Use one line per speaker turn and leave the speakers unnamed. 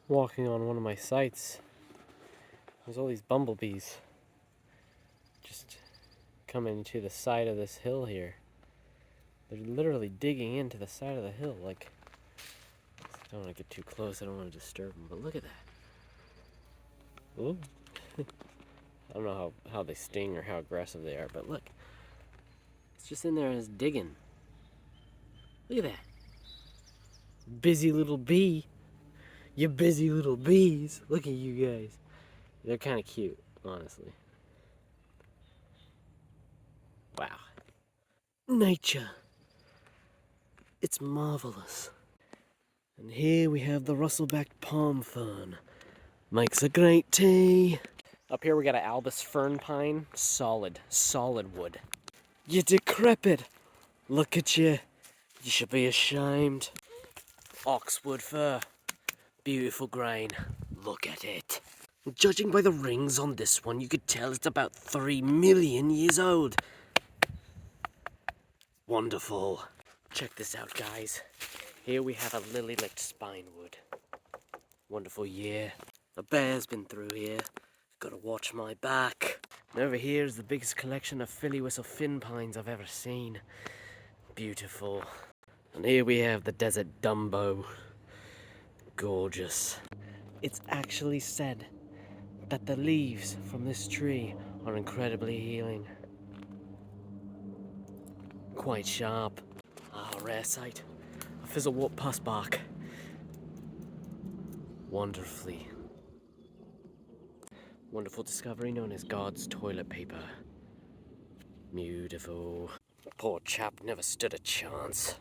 Walking on one of my sites. There's all these bumblebees just coming to the side of this hill here. They're literally digging into the side of the hill. Like, I don't want to get too close. I don't want to disturb them. But look at that. Ooh. I don't know how they sting or how aggressive they are, but look. It's just in there and it's digging. Look at that. Busy little bee. You busy little bees. Look at you guys. They're kind of cute, honestly. Wow. Nature. It's marvelous. And here we have the Russell-backed palm fern. Makes a great tea. Up here we got an Albus fern pine. Solid wood. You decrepit. Look at you. You should be ashamed. Oxwood fir. Beautiful grain. Look at it. Judging by the rings on this one, you could tell it's about 3 million years old. Wonderful. Check this out, guys. Here we have a lily-licked spinewood. Wonderful year. A bear's been through here. Gotta watch my back. And over here is the biggest collection of filly whistle fin pines I've ever seen. Beautiful. And here we have the desert Dumbo. Gorgeous. It's actually said that the leaves from this tree are incredibly healing. Quite sharp. Ah, rare sight. A fizzlewort pussbark. Wonderfully. Wonderful discovery known as God's toilet paper. Beautiful. Poor chap never stood a chance.